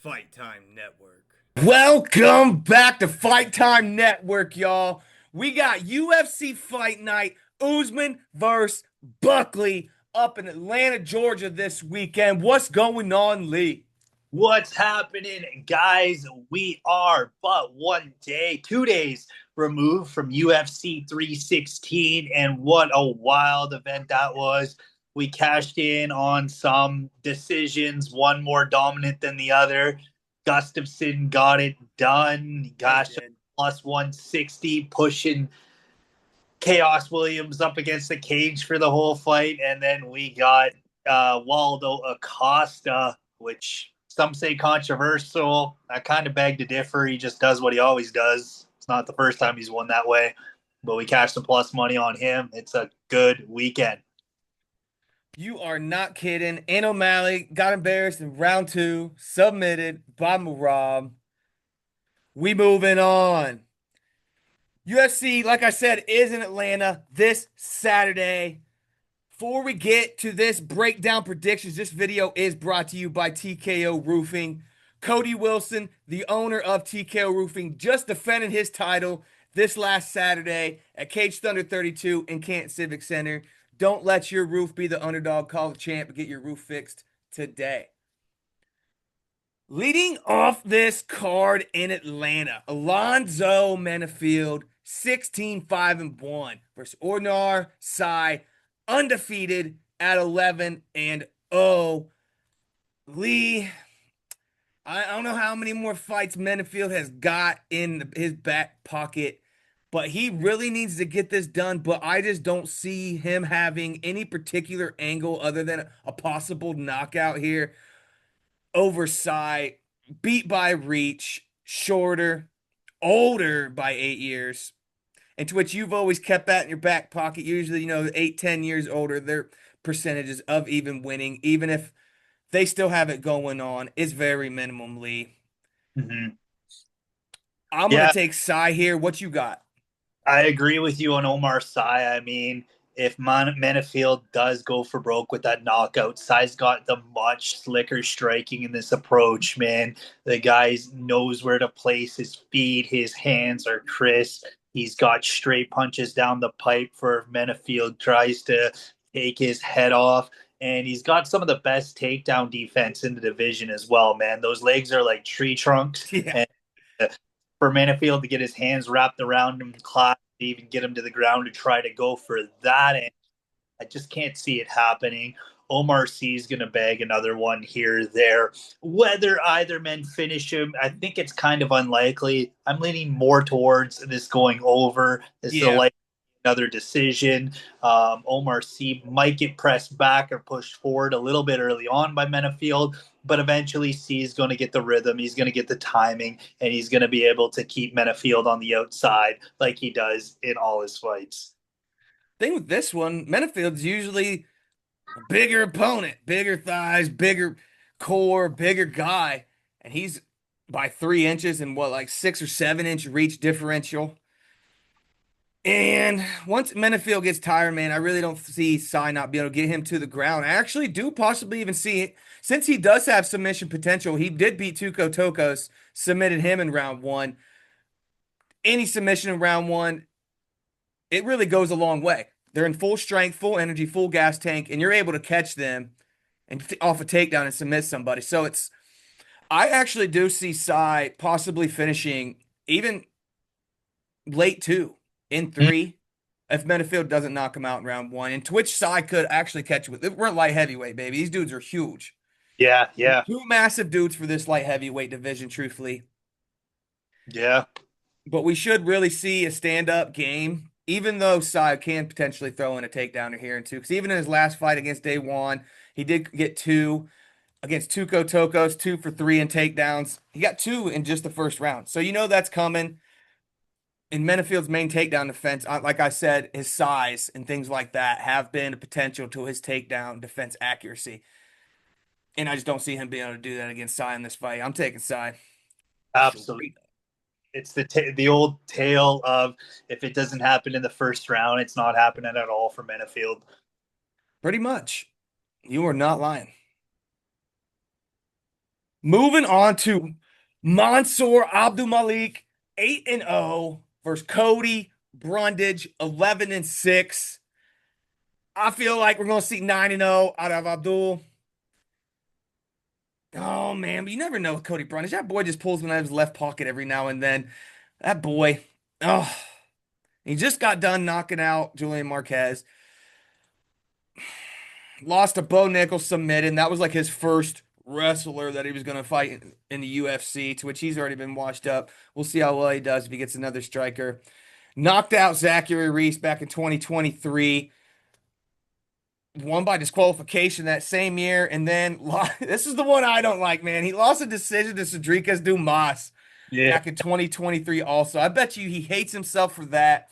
Fight Time Network. Welcome back to Fight Time Network, y'all. We got UFC Fight Night, Usman versus Buckley up in Atlanta, Georgia this weekend. What's going on, Lee? What's happening, guys? We are but 1 day, 2 days removed from UFC 316, and what a wild event that was. We cashed in on some decisions, one more dominant than the other. Gustafsson got it done. Yeah, he Gosh, did. plus 160, pushing Chaos Williams up against the cage for the whole fight. And then we got Waldo Acosta, which some say controversial. I kind of beg to differ. He just does what he always does. It's not the first time he's won that way, but we cashed some plus money on him. It's a good weekend. You are not kidding. And O'Malley got embarrassed in round two, submitted by Marab. We moving on. UFC, like I said, is in Atlanta this Saturday. Before we get to this breakdown predictions, this video is brought to you by TKO Roofing. Cody Wilson, the owner of TKO Roofing, just defended his title this last Saturday at Cage Thunder 32 in Canton Civic Center. Don't let your roof be the underdog. Call the champ and get your roof fixed today. Leading off this card in Atlanta, Alonzo Menafield, 16-5-1 versus Ornar Sai, undefeated at 11-0. Lee, I don't know how many more fights Menafield has got in his back pocket, but he really needs to get this done. But I just don't see him having any particular angle other than a possible knockout here. Oversight, beat by reach, shorter, older by 8 years, and to which you've always kept that in your back pocket. Usually, 8, 10 years older, their percentages of even winning, even if they still have it going on, is very minimally. Mm-hmm. I'm gonna Yeah, take Sai here. What you got? I agree with you on Omar Sy. I mean, if Manafield does go for broke with that knockout, Sy's got the much slicker striking in this approach, man. The guy knows where to place his feet. His hands are crisp. He's got straight punches down the pipe for Manafield tries to take his head off. And he's got some of the best takedown defense in the division as well, man. Those legs are like tree trunks. Yeah. And for Manafield to get his hands wrapped around him, clap, even get him to the ground to try to go for that. And I just can't see it happening. Omar C is going to bag another one here, there. Whether either men finish him, I think it's kind of unlikely. I'm leaning more towards this going over. This is a Yeah. like another decision. Omar C might get pressed back or pushed forward a little bit early on by Menafield, but eventually C is going to get the rhythm. He's going to get the timing, and he's going to be able to keep Menafield on the outside like he does in all his fights. Thing with this one, Menafield's usually a bigger opponent, bigger thighs, bigger core, bigger guy, and he's by 3 inches and what, like 6 or 7 inch reach differential. And once Menafield gets tired, man, I really don't see Sai not being able to get him to the ground. I actually do possibly even see it, since he does have submission potential. He did beat Tuco Tokos, submitted him in round one. Any submission in round one, it really goes a long way. They're in full strength, full energy, full gas tank, and you're able to catch them and off a takedown and submit somebody. So I actually do see Sai possibly finishing even late two in three if Menafield doesn't knock him out in round one. And Twitch Sai could actually catch with it. We're light heavyweight, baby. These dudes are huge. Yeah, yeah, Two massive dudes for this light heavyweight division, truthfully. yeah. But we should really see a stand-up game, even though Sai can potentially throw in a takedown here and two. Because even in his last fight against Day One, he did get two against Tuco Tokos, 2 for 3 in takedowns. He got two in just the first round. So you know that's coming. In Menafield's main takedown defense, like I said, his size and things like that have been a potential to his takedown defense accuracy. And I just don't see him being able to do that against Sai in this fight. I'm taking Sai. Absolutely. Straight. It's the old tale of if it doesn't happen in the first round, it's not happening at all for Menafield. Pretty much. You are not lying. Moving on to Mansoor Abdulmalik, 8-0 versus Cody Brundage, 11-6. I feel like we're gonna see 9-0 out of Abdul. Oh man, but you never know with Cody Brundage. That boy just pulls one out of his left pocket every now and then. That boy. Oh, he just got done knocking out Julian Marquez. Lost to Bo Nickal, submitted. And that was like his first wrestler that he was going to fight in the UFC, to which he's already been washed up. We'll see how well he does if he gets another striker. Knocked out Zachary Reese back in 2023. Won by disqualification that same year. And then this is the one I don't like, man. He lost a decision to Cedricus Dumas Yeah. back in 2023 also. I bet you he hates himself for that.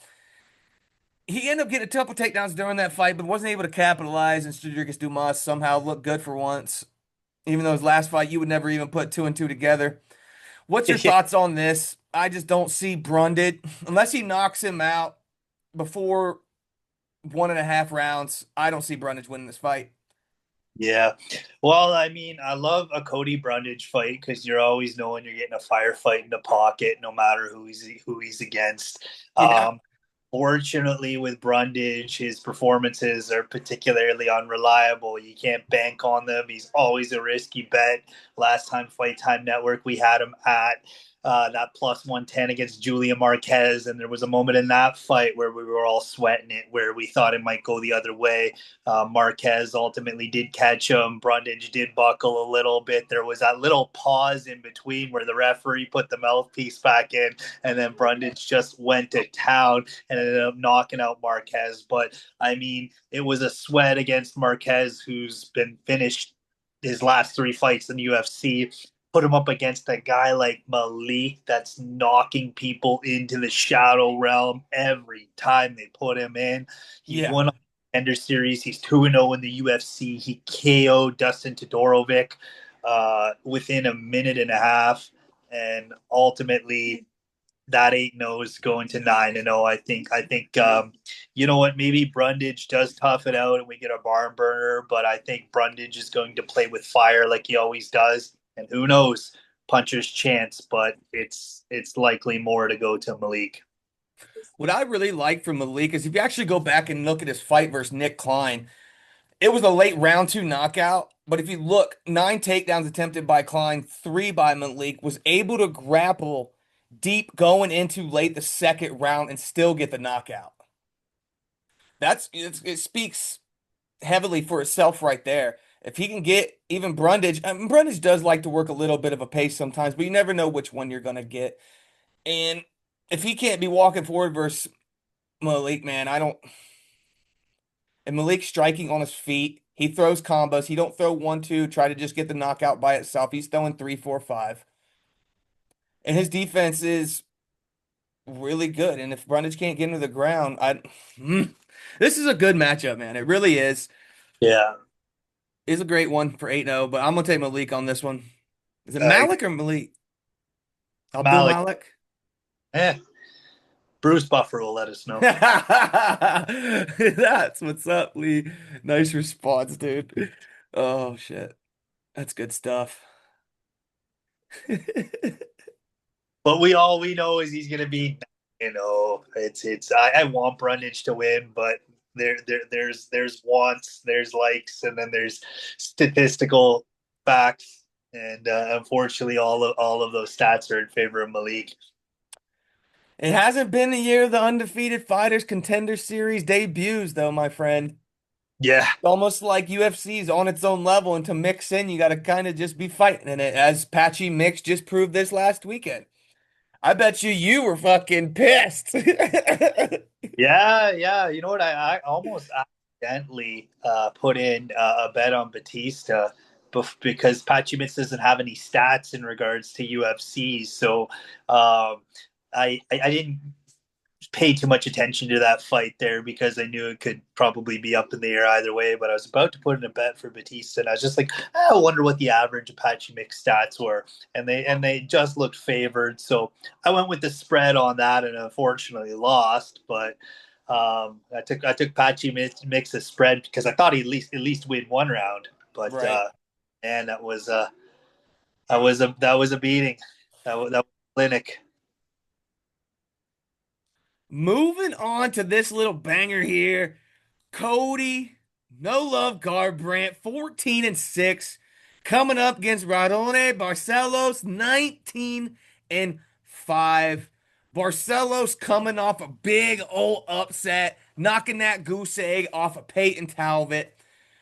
He ended up getting a couple takedowns during that fight, but wasn't able to capitalize. And Cedricus Dumas somehow looked good for once, even though his last fight, you would never even put two and two together. What's your thoughts on this? I just don't see Brundage, unless he knocks him out before 1.5 rounds. I don't see Brundage winning this fight. Yeah. Well, I mean, I love a Cody Brundage fight because you're always knowing you're getting a firefight in the pocket, no matter who he's against. Yeah. Fortunately, with Brundage, his performances are particularly unreliable. You can't bank on them. He's always a risky bet. Last time Fight Time Network, we had him at that plus 110 against Julia Marquez. And there was a moment in that fight where we were all sweating it, where we thought it might go the other way. Marquez ultimately did catch him. Brundage did buckle a little bit. There was that little pause in between where the referee put the mouthpiece back in, and then Brundage just went to town and ended up knocking out Marquez. But I mean, it was a sweat against Marquez, who's been finished his last three fights in the UFC. Put him up against a guy like Malik that's knocking people into the shadow realm every time they put him in. He Yeah. won a contender series. He's 2-0 in the UFC. He KO'd Dustin Todorovic within a minute and a half. And ultimately, that 8-0 is going to 9-0. I think you know what, maybe Brundage does tough it out and we get a barn burner, but I think Brundage is going to play with fire like he always does. And who knows, puncher's chance, but it's likely more to go to Malik. What I really like from Malik is if you actually go back and look at his fight versus Nick Klein, it was a late round two knockout. But if you look, 9 takedowns attempted by Klein, 3 by Malik, was able to grapple deep going into late the second round and still get the knockout. It speaks heavily for itself right there. If he can get even Brundage, Brundage does like to work a little bit of a pace sometimes, but you never know which one you're gonna get. And if he can't be walking forward versus Malik, man, I don't. And Malik's striking on his feet. He throws combos. He don't throw 1, 2, try to just get the knockout by itself. He's throwing 3, 4, 5. And his defense is really good. And if Brundage can't get into the ground, this is a good matchup, man. It really is. Yeah. It's a great one for 8-0, but I'm gonna take Malik on this one. Is it Uh, Malik or Malik? Abdul Malik. Malik? Bruce Buffer will let us know. That's what's up, Lee. Nice response, dude. Oh shit. That's good stuff. But all we know is he's going to be, I want Brundage to win, but there's wants, there's likes, and then there's statistical facts, and unfortunately, all of those stats are in favor of Malik. It hasn't been the year of the undefeated fighters contender series debuts, though, my friend. Yeah, It's almost like UFC's on its own level, and to mix in, you got to kind of just be fighting in it, as Patchy Mix just proved this last weekend. I bet you were fucking pissed. yeah. You know what? I almost accidentally put in a bet on Batista because Pachimits doesn't have any stats in regards to UFC. So I didn't pay too much attention to that fight there because I knew it could probably be up in the air either way. But I was about to put in a bet for Batista, and I was just like, I wonder what the average Apache mix stats were, and they just looked favored. So I went with the spread on that, and unfortunately lost. But I took Apache mix a spread because I thought he'd at least win one round. But Right. man, that was That was a beating. That was clinic. Moving on to this little banger here. Cody, no love Garbrandt, 14 and 6, coming up against Radone Barcelos, 19 and 5. Barcelos coming off a big old upset, knocking that goose egg off of Peyton Talbot.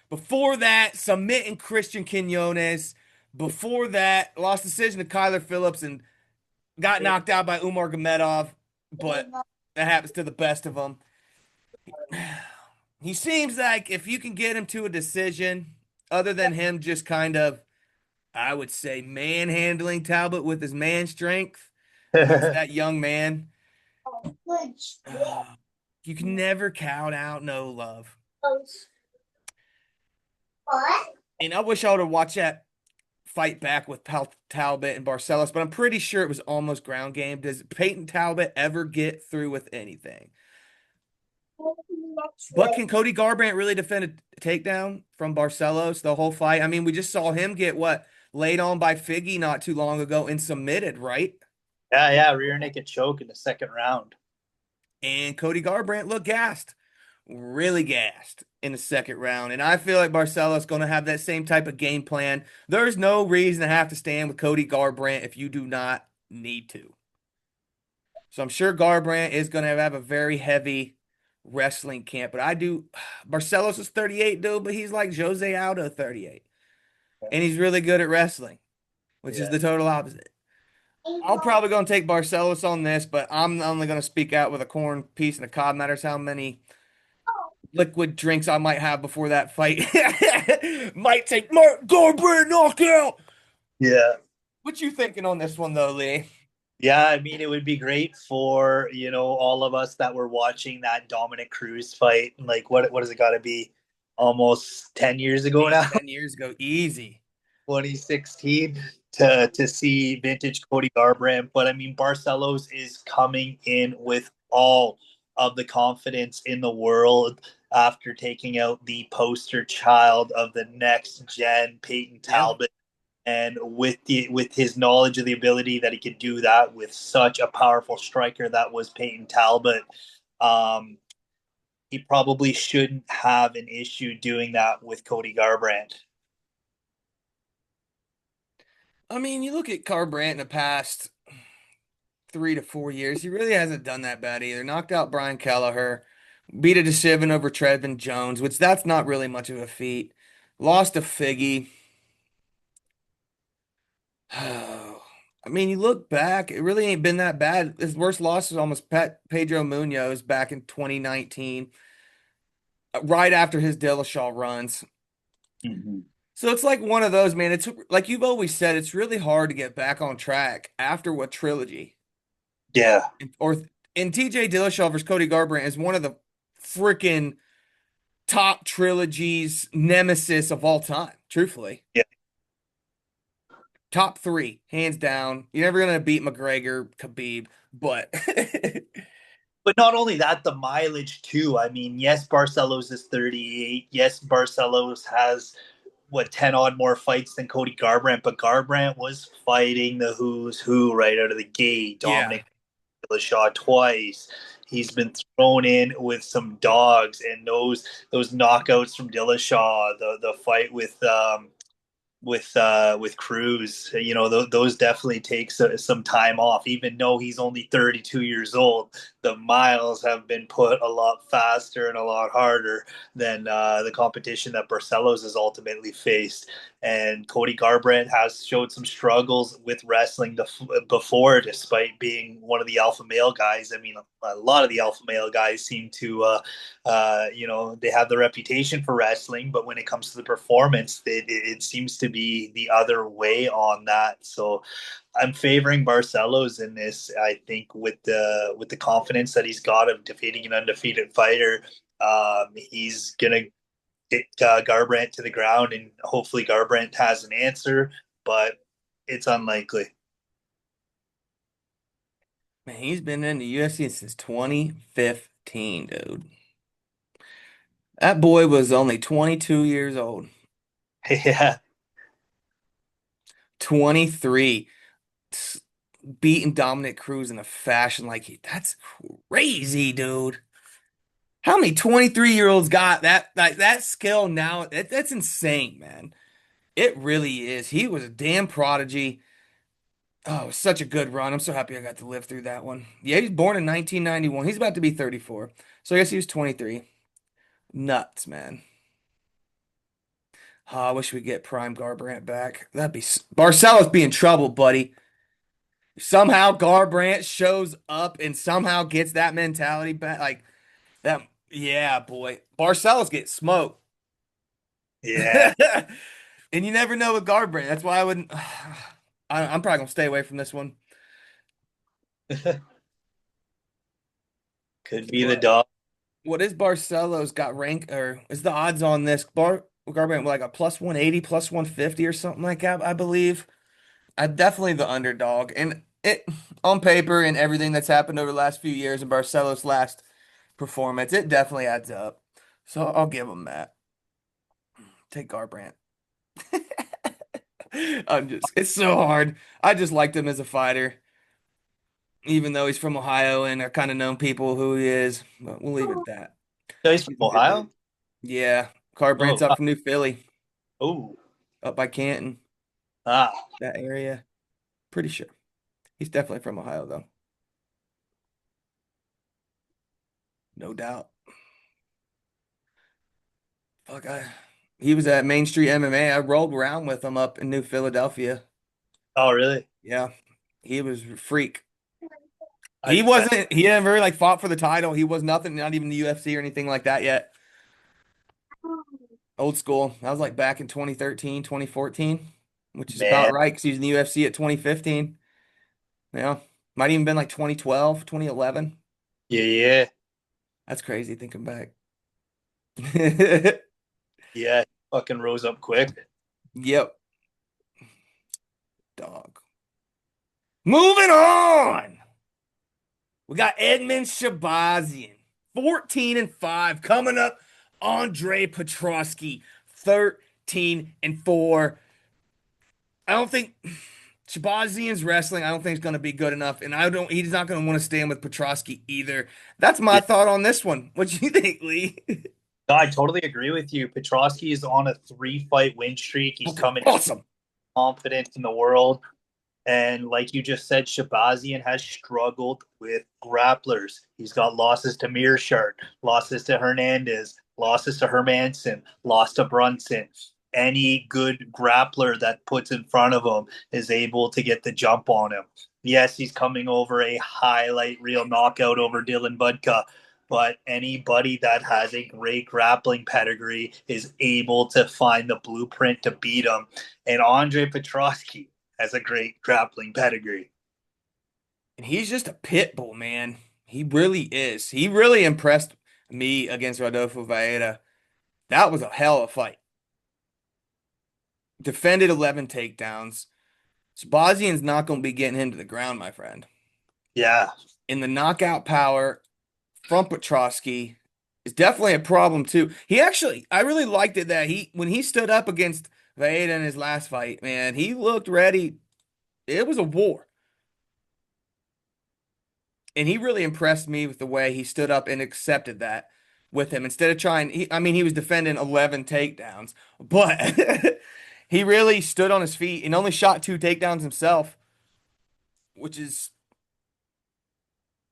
Before that, submitting Christian Quinones. Before that, lost decision to Kyler Phillips and got knocked out by Umar Gamedov, but that happens to the best of them. He seems like if you can get him to a decision, other than him just kind of, I would say, manhandling Talbot with his man strength against that young man, you can never count out no love. And I wish I would have watched that fight back with Talbot and Barcelos, but I'm pretty sure it was almost ground game. Does Peyton Talbot ever get through with anything? But can Cody Garbrandt really defend a takedown from Barcelos the whole fight? I mean, we just saw him get what laid on by Figgy not too long ago and submitted, right? Yeah, yeah, rear naked choke in the second round. And Cody Garbrandt looked gassed, really gassed in the second round. And I feel like Barcelos going to have that same type of game plan. There's no reason to have to stand with Cody Garbrandt if you do not need to. So I'm sure Garbrandt is going to have a very heavy wrestling camp. But I do. Barcelos is 38, dude, but he's like Jose Aldo 38. And he's really good at wrestling, which is Yeah. the total opposite. I'm probably going to take Barcelos on this, but I'm only going to speak out with a corn piece and a cob. Matters how many liquid drinks I might have before that fight. Might take Mark Garbrandt knockout. Yeah. What you thinking on this one, though, Lee? Yeah, I mean, it would be great for, all of us that were watching that Dominic Cruz fight. Like, what has it got to be? Almost 10 years ago Eight, now, 10 years ago, easy. 2016, to see vintage Cody Garbrandt. But I mean, Barcelos is coming in with all of the confidence in the world after taking out the poster child of the next gen, Peyton Yeah. Talbot. And with his knowledge of the ability that he could do that with such a powerful striker that was Peyton Talbot, um, he probably shouldn't have an issue doing that with Cody Garbrandt. I mean, you look at Garbrandt in the past 3 to 4 years, he really hasn't done that bad either. Knocked out Brian Kelleher, beat a decision over Trevin Jones, which that's not really much of a feat. Lost to Figgy. I mean, you look back, it really ain't been that bad. His worst loss was almost Pedro Munoz back in 2019, right after his Dillashaw runs. Mm-hmm. So it's like one of those, man. It's like you've always said, it's really hard to get back on track after what trilogy. Yeah, Or and TJ Dillashaw versus Cody Garbrandt is one of the freaking top trilogies nemesis of all time, truthfully. yeah. Top three, hands down. You're never gonna beat McGregor, Khabib, but But not only that, the mileage too. I mean, yes, Barcelos is 38. Yes, Barcelos has what 10 odd more fights than Cody Garbrandt, but Garbrandt was fighting the who's who right out of the gate. yeah. Dominic Dillashaw twice. He's been thrown in with some dogs, and those knockouts from Dillashaw, the fight with Cruz, those definitely take some time off. Even though he's only 32 years old, the miles have been put a lot faster and a lot harder than the competition that Barcelos has ultimately faced. And Cody Garbrandt has showed some struggles with wrestling before, despite being one of the alpha male guys. I mean, a lot of the alpha male guys seem to they have the reputation for wrestling, but when it comes to the performance, it seems to be the other way on that. So I'm favoring Barcelos in this. I think with the confidence that he's got of defeating an undefeated fighter, he's gonna get Garbrandt to the ground, and hopefully Garbrandt has an answer, but it's unlikely. Man, he's been in the UFC since 2015, dude. That boy was only 22 years old. Yeah, 23. Beating Dominic Cruz in a fashion like that's crazy, dude. How many 23-year-olds got that skill now? That's insane, man. It really is. He was a damn prodigy. Oh, it was such a good run. I'm so happy I got to live through that one. Yeah, he was born in 1991. He's about to be 34. So I guess he was 23. Nuts, man. Oh, I wish we get Prime Garbrandt back. Barcelos be in trouble, buddy. Somehow Garbrandt shows up and somehow gets that mentality back. Like that, yeah, boy. Barcelos get smoked. Yeah. And you never know with Garbrandt. That's why I wouldn't. I'm probably gonna stay away from this one. Could be the But dog. what is Barcelos got rank or is the odds on this Garbrandt like a plus 180, plus 150 or something like that? I believe. I definitely the underdog, and it on paper and everything that's happened over the last few years in Barcelos' last performance, it definitely adds up. So I'll give him that. Take Garbrandt. It's so hard. I just liked him as a fighter, even though he's from Ohio and I kind of known people who he is, but we'll leave it at that. So he's from He's a good Ohio? dude. Yeah, Garbrandt's Oh, up from New Philly, oh, up by Canton, ah, that area. Pretty sure. He's definitely from Ohio, though. No doubt. Fuck, he was at Main Street MMA. I rolled around with him up in New Philadelphia. oh, really? Yeah, he was a freak. I He never like fought for the title. He was nothing, not even the UFC or anything like that yet. Old school. That was like back in 2013, 2014, which is about man, right because he was in the UFC at 2015. Yeah, might even been like 2012, 2011. yeah, yeah, That's crazy thinking back. yeah. Fucking rose up quick. Yep, dog. Moving on. We got Edmund Shabazian, 14-5, coming up. Andre Petrosky, 13-4. I don't think Shabazian's wrestling, I don't think is going to be good enough, and he's not going to want to stand with Petrosky either. That's my Yeah, thought on this one. What do you think, Lee? no, I totally agree with you. Petrosky is on a 3-fight win streak. He's Okay, coming awesome. confident in the world. And like you just said, Shabazian has struggled with grapplers. He's got losses to Mearshart, losses to Hernandez, losses to Hermanson, lost to Brunson. Any good grappler that puts in front of him is able to get the jump on him. Yes, he's coming over a highlight reel knockout over Dylan Budka, but anybody that has a great grappling pedigree is able to find the blueprint to beat him. And Andre Petrosky has a great grappling pedigree. And he's just a pit bull, man. He really is. He really impressed me against Rodolfo Vieira. That was a hell of a fight. Defended 11 takedowns. Shabazian's not going to be getting him to the ground, my friend. Yeah. And the knockout power from Petrosky is definitely a problem too. I really liked it that when he stood up against Vieira in his last fight, man, he looked ready. It was a war. And he really impressed me with the way he stood up and accepted that with him instead of trying. He was defending 11 takedowns, but he really stood on his feet and only shot 2 takedowns himself, which is,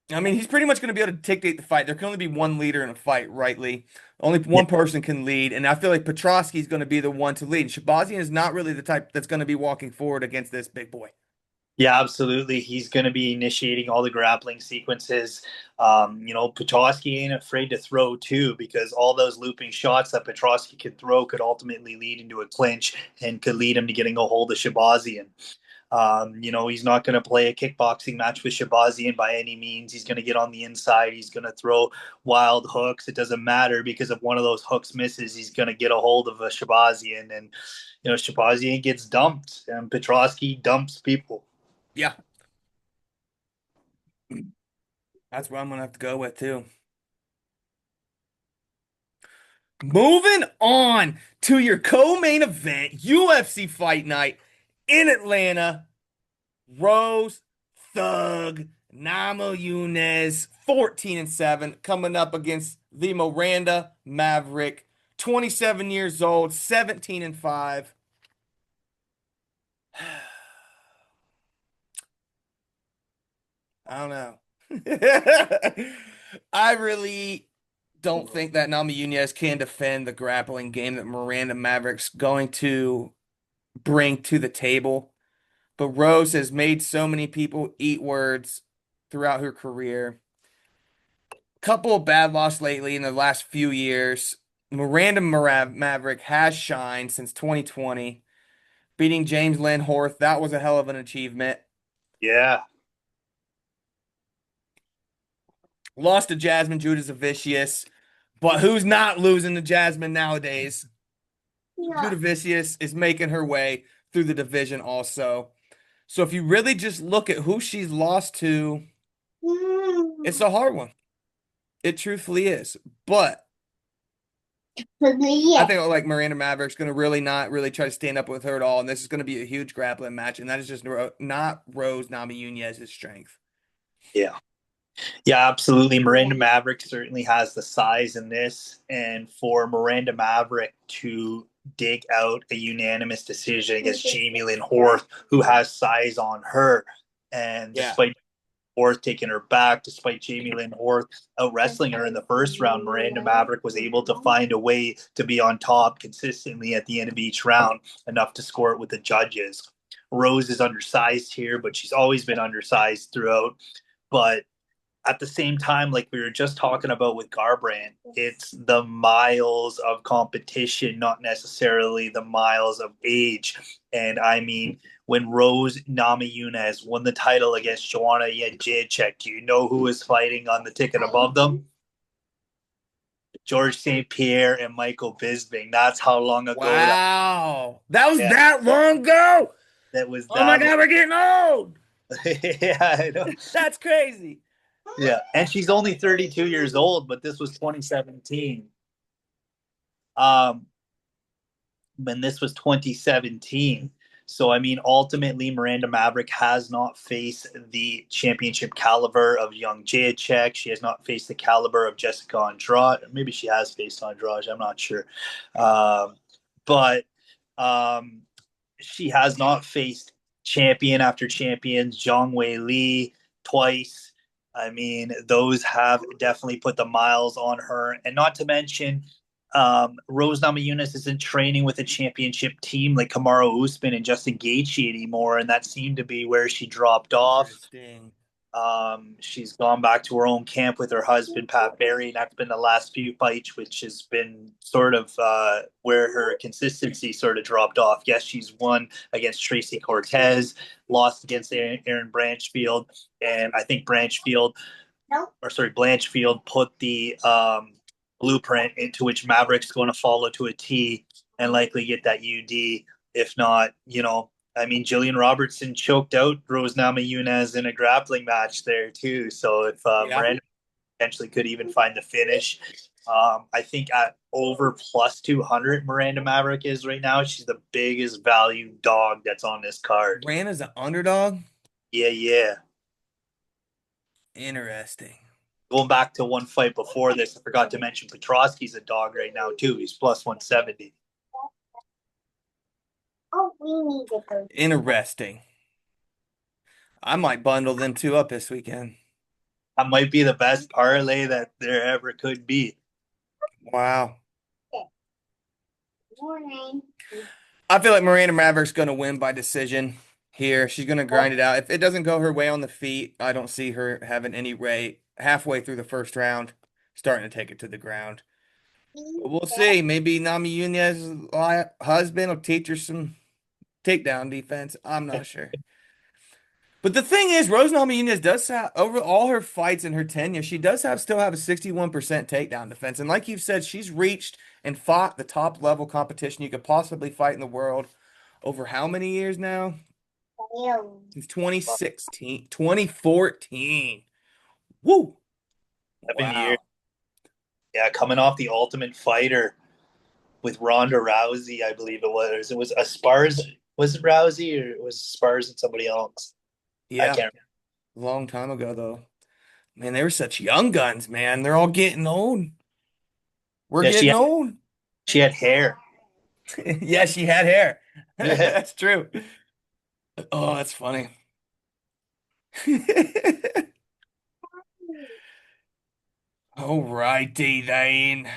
he's pretty much going to be able to dictate the fight. There can only be one leader in a fight, rightly. Only Yeah. one person can lead, and I feel like Petrosky is going to be the one to lead. And Shabazian is not really the type that's going to be walking forward against this big boy. Yeah, absolutely. He's going to be initiating all the grappling sequences. Petrosky ain't afraid to throw too, because all those looping shots that Petrosky can throw could ultimately lead into a clinch and could lead him to getting a hold of Shabazian. He's not going to play a kickboxing match with Shabazian by any means. He's going to get on the inside. He's going to throw wild hooks. It doesn't matter because if one of those hooks misses, he's going to get a hold of a Shabazian. And, Shabazian gets dumped and Petrosky dumps people. Yeah, that's what I'm going to have to go with too. Moving on to your co-main event, UFC Fight Night. in Atlanta, Rose Thug Namajunas, 14-7, coming up against the Miranda Maverick, 27 years old, 17-5. I don't know. I really don't think that Namajunas can defend the grappling game that Miranda Maverick's going to bring to the table. But Rose has made so many people eat words throughout her career. Couple of bad losses lately in the last few years. Miranda Maverick has shined since 2020, beating James Lynn Horth. That was a hell of an achievement. Yeah. Lost to Jasmine Judas Vicious, but who's not losing to Jasmine nowadays? Yeah. Judah Vicious is making her way through the division also. So if you really just look at who she's lost to, it's a hard one. It truthfully is. But I Yeah. think like Miranda Maverick's going to really not really try to stand up with her at all. And this is going to be a huge grappling match. And that is just not Rose Namajunas' strength. Yeah. Yeah, absolutely. Miranda Maverick certainly has the size in this. And for Miranda Maverick to dig out a unanimous decision against Jamie Lynn Horth, who has size on her, and Yeah. despite Horth taking her back, despite Jamie Lynn Horth out wrestling her in the first round, Miranda Maverick was able to find a way to be on top consistently at the end of each round, enough to score it with the judges. Rose is undersized here, but she's always been undersized throughout. But at the same time, like we were just talking about with Garbrandt, it's the miles of competition, not necessarily the miles of age. And I mean, when Rose Namajunas won the title against Joanna Jędrzejczyk, do you know who was fighting on the ticket above them? George St. Pierre and Michael Bisping. That's how long ago Wow. That was yeah, that long ago. that was Oh my that. God, we're getting old. Yeah, I know. That's crazy. Yeah, and she's only 32 years old, but this was 2017. Um, when this was 2017. So, I mean, ultimately, Miranda Maverick has not faced the championship caliber of young Jacek. She has not faced the caliber of Jessica Andrade. Maybe she has faced Andrade. I'm not sure. But she has not faced champion after champion, Zhang Wei Li twice. I mean, those have definitely put the miles on her. And not to mention, Rose Namajunas isn't training with a championship team like Kamaru Usman and Justin Gaethje anymore, and that seemed to be where she dropped off. Interesting. She's gone back to her own camp with her husband Pat Barry, and that's been the last few fights, which has been sort of where her consistency sort of dropped off. Yes, she's won against Tracy Cortez, lost against Aaron Branchfield, and I think Blanchfield put the blueprint into which Maverick's going to follow to a T and likely get that UD. If not, I mean, Jillian Robertson choked out Rose Namajunas in a grappling match there too. So if Yeah. Miranda potentially could even find the finish, I think at over plus 200, Miranda Maverick is right now. She's the biggest value dog that's on this card. Ran as an underdog. Yeah, yeah. Interesting. Going back to one fight before this, I forgot to mention Petrosky's a dog right now too. He's plus 170. Oh, we need to go. Interesting. I might bundle them two up this weekend. That might be the best parlay that there ever could be. Wow. Morning. I feel like Miranda Maverick's going to win by decision here. She's going to grind it out. If it doesn't go her way on the feet, I don't see her having any way halfway through the first round, starting to take it to the ground. But we'll see. Maybe Namajunas' husband will teach her some takedown defense. I'm not sure. But the thing is, Rose Namajunas does have, over all her fights in her tenure, she does still have a 61% takedown defense. And like you've said, she's reached and fought the top level competition you could possibly fight in the world over how many years now? Since 2016, 2014. Woo! 7 years. Wow. Yeah, coming off the Ultimate Fighter with Ronda Rousey, I believe it was. It was Esparza. Was it Rousey or was it Spars and somebody else? I Yeah, can't long time ago though. Man, they were such young guns, man. They're all getting old. We're remember. Yeah, getting old. she had hair. Yeah, she had hair. Yeah. That's true. Oh, that's funny. All righty then.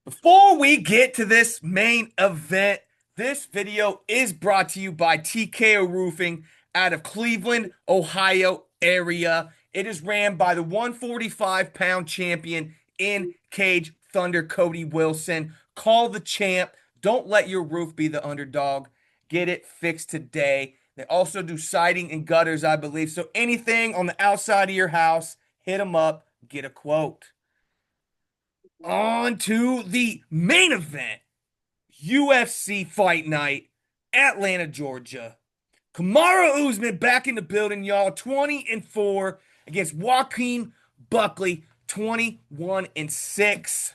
Before we get to this main event, this video is brought to you by TKO Roofing out of Cleveland, Ohio area. It is ran by the 145-pound champion in Cage Thunder, Cody Wilson. Call the champ. Don't let your roof be the underdog. Get it fixed today. They also do siding and gutters, I believe. So anything on the outside of your house, hit them up, get a quote. On to the main event. UFC Fight Night, Atlanta, Georgia. Kamaru Usman back in the building, y'all. 20-4 against Joaquin Buckley, 21-6.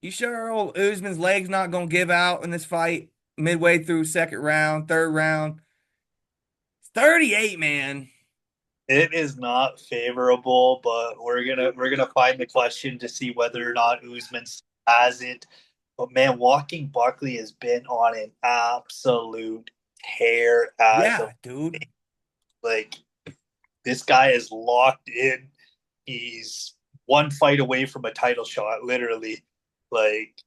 You sure old Usman's leg's not gonna give out in this fight midway through second round, third round? It's 38, man. It is not favorable, but we're gonna find the question to see whether or not Usman has it. But man, walking Buckley has been on an absolute tear as Yeah, of dude. like this guy is locked in. He's one fight away from a title shot, literally. Like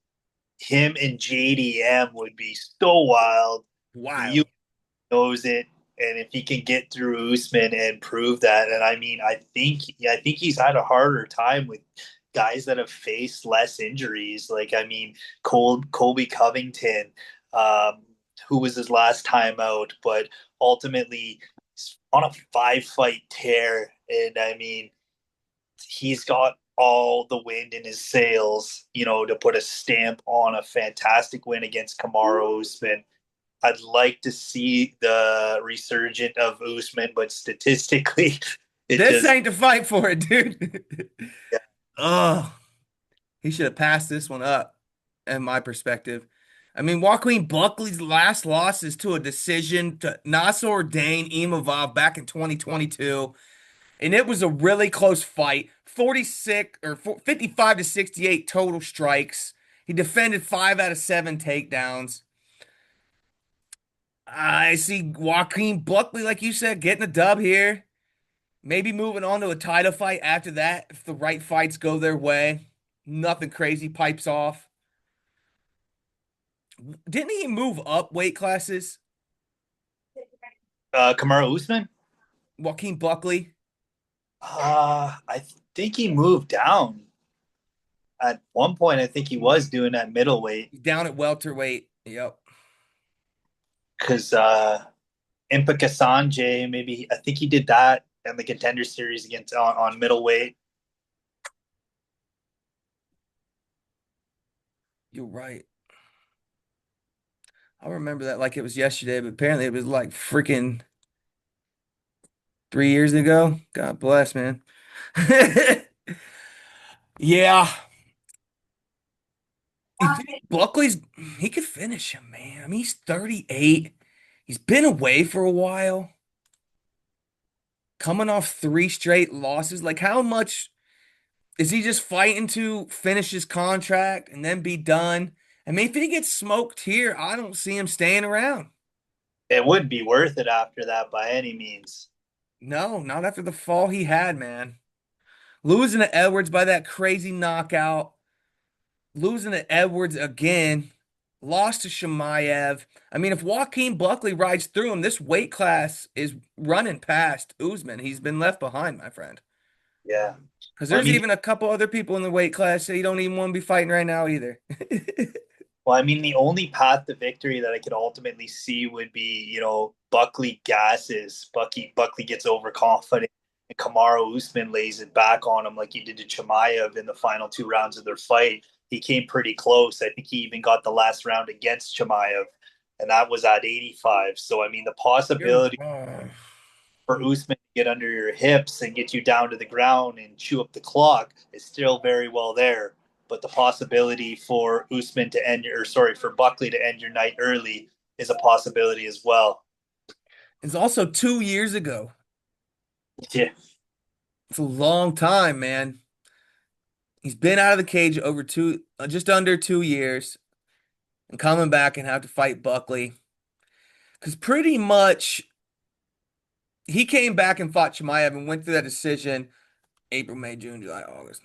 him and JDM would be so wild. The Wild. knows it, and if he can get through Usman and prove that, and I mean, I think he's had a harder time with guys that have faced less injuries. Like I mean, Colby Covington, um, who was his last time out, but ultimately he's on a 5 fight tear, and I mean, he's got all the wind in his sails, to put a stamp on a fantastic win against Kamaru Usman. I'd like to see the resurgent of Usman, but statistically, it This just ain't the fight for it, dude. yeah, Oh, he should have passed this one up, in my perspective. I mean, Joaquin Buckley's last loss is to a decision to Nassour Dane Imavov back in 2022, and it was a really close fight. 46 or 55 to 68 total strikes. He defended 5 out of 7 takedowns. I see Joaquin Buckley, like you said, getting a dub here. Maybe moving on to a title fight after that if the right fights go their way. Nothing crazy pipes off. Didn't he move up weight classes? Kamaru Usman. Joaquin Buckley, I think he moved down at one point. I think he was doing that middleweight he's down at welterweight. Yep. because Impa Kasanje, maybe I think he did that in the Contender Series against on middleweight. You're right. I remember that like it was yesterday, but apparently it was like freaking 3 years ago. God bless, man. Yeah. You think Buckley's he could finish him, man. I mean, he's 38. He's been away for a while, coming off 3 straight losses. Like, how much is he just fighting to finish his contract and then be done? I mean, if he gets smoked here, I don't see him staying around. It would be worth it after that by any means. No, not after the fall he had, man. Losing to Edwards by that crazy knockout, losing to Edwards again, lost to Shemaev. I mean, if Joaquin Buckley rides through him, this weight class is running past Usman. He's been left behind, my friend. Yeah. Because Well, I there's mean, even a couple other people in the weight class that you don't even want to be fighting right now either. the only path to victory that I could ultimately see would be, Buckley gasses. Buckley gets overconfident, and Kamaru Usman lays it back on him like he did to Chimaev in the final 2 rounds of their fight. He came pretty close. I think he even got the last round against Chimaev, and that was at 85. So, I mean, the You're possibility wrong. for Usman to get under your hips and get you down to the ground and chew up the clock is still very well there. but the possibility for Usman to end your, or sorry, for Buckley to end your night early is a possibility as well. It's also 2 years ago. Yeah, It's a long time, man. He's been out of the cage over just under 2 years, and coming back and have to fight Buckley. Because pretty much he came back and fought Chimaev and went through that decision April, May, June, July, August.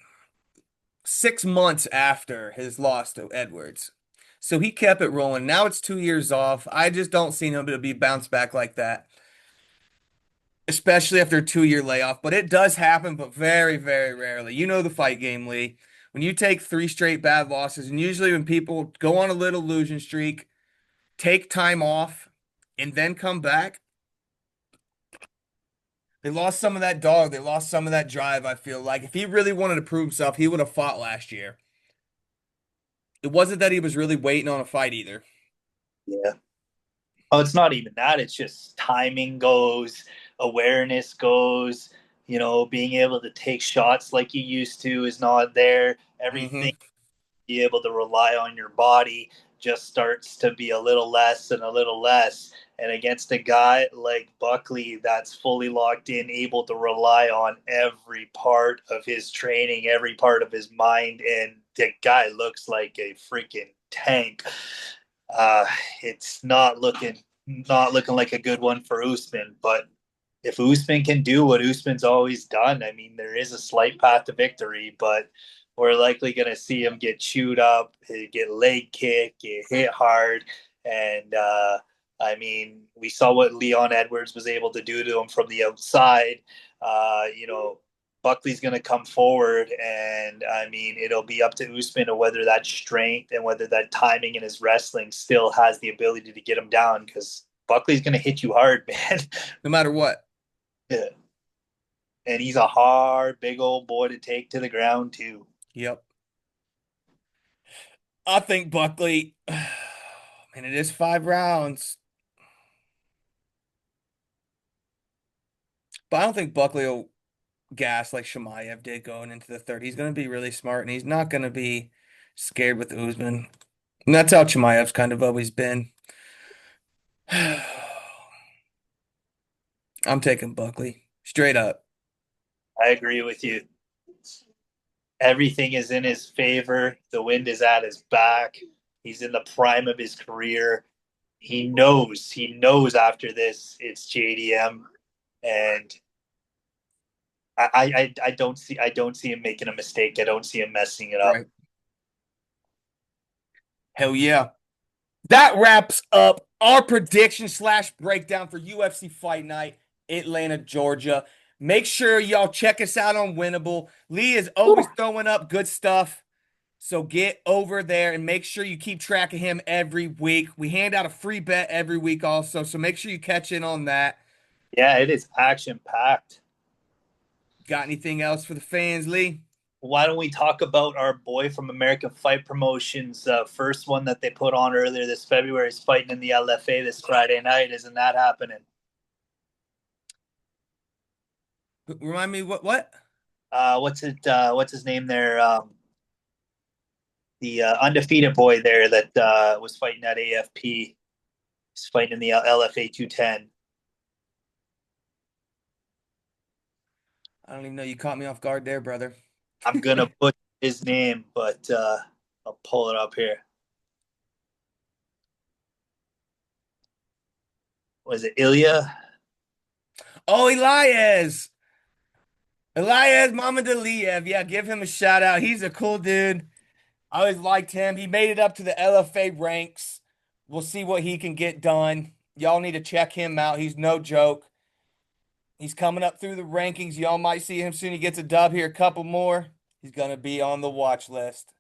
6 months after his loss to Edwards. So he kept it rolling. Now it's 2 years off. I just don't see him to be bounced back like that, especially after a 2 year layoff. But it does happen, but very, very rarely. You know the fight game, Lee. When you take three straight bad losses, and usually when people go on a little losing streak, take time off, and then come back, they lost some of that dog. They lost some of that drive, I feel like. If he really wanted to prove himself, he would have fought last year. It wasn't that he was really waiting on a fight either. yeah. Oh, it's not even that. It's just timing goes, awareness goes, being able to take shots like you used to is not there. Everything, Hmm. be able to rely on your body just starts to be a little less and a little less. And against a guy like Buckley that's fully locked in, able to rely on every part of his training, every part of his mind, and the guy looks like a freaking tank. Uh, it's not looking like a good one for Usman. But if Usman can do what Usman's always done, I mean, there is a slight path to victory, but we're likely going to see him get chewed up, get leg kicked, get hit hard. And I mean, we saw what Leon Edwards was able to do to him from the outside. Buckley's going to come forward, and I mean, it'll be up to Usman to whether that strength and whether that timing in his wrestling still has the ability to get him down, because Buckley's going to hit you hard, man. No matter what. Yeah. And he's a hard, big old boy to take to the ground, too. Yep. I think Buckley, and it is 5 rounds, but I don't think Buckley will gas like Shemaev did going into the third. He's going to be really smart, and he's not going to be scared with Usman. And that's how Chimaev's kind of always been. I'm taking Buckley straight up. I agree with you. Everything is in his favor. The wind is at his back. He's in the prime of his career. He knows after this it's JDM, and I don't see him making a mistake. I don't see him messing it up. Right. Hell yeah. That wraps up our prediction slash breakdown for UFC Fight Night, Atlanta, Georgia. Make sure y'all check us out on Winnable. Lee is always throwing up good stuff. So get over there and make sure you keep track of him every week. We hand out a free bet every week also. So make sure you catch in on that. Yeah, it is action packed. Got anything else for the fans, Lee? Why don't we talk about our boy from American Fight Promotions? First one that they put on earlier this February is fighting in the LFA this Friday night. Isn't that happening? Remind me what? What's his name there? The undefeated boy there that was fighting at AFP. He's fighting in the LFA 210. I don't even know. You caught me off guard there, brother. I'm gonna put his name, but I'll pull it up here. Was it Ilya? Oh, Elias. Elias Mamadaliev. Yeah, give him a shout out. He's a cool dude. I always liked him. He made it up to the LFA ranks. We'll see what he can get done. Y'all need to check him out. He's no joke. He's coming up through the rankings. Y'all might see him soon. He gets a dub here, a couple more. He's going to be on the watch list.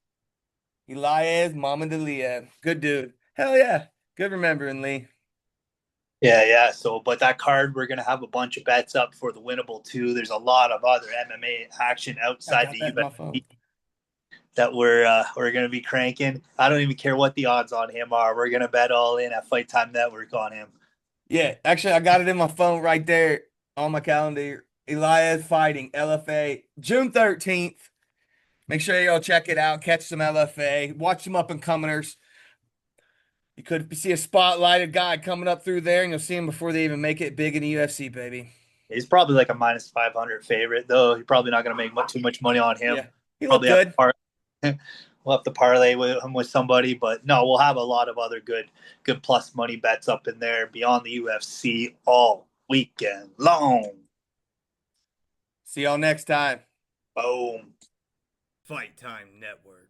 Elias Mamadaliev. Good dude. Hell yeah. Good remembering, Lee. Yeah, yeah. So, but that card, we're gonna have a bunch of bets up for the winnable too. There's a lot of other MMA action I outside got the that in my phone. UFC that we're gonna be cranking. I don't even care what the odds on him are. We're gonna bet all in at Fight Time Network on him. Yeah, actually, I got it in my phone right there on my calendar. Elias fighting LFA June 13th. Make sure you go check it out. Catch some LFA. Watch some up and comers. You could see a spotlighted guy coming up through there, and you'll see him before they even make it big in the UFC, baby. He's probably like a minus 500 favorite, though. You're probably not going to make too much money on him. Yeah, he looked Probably have good. we'll have to parlay with him with somebody, but no, we'll have a lot of other good plus money bets up in there beyond the UFC all weekend long. See y'all next time. Boom. Fight Time Network.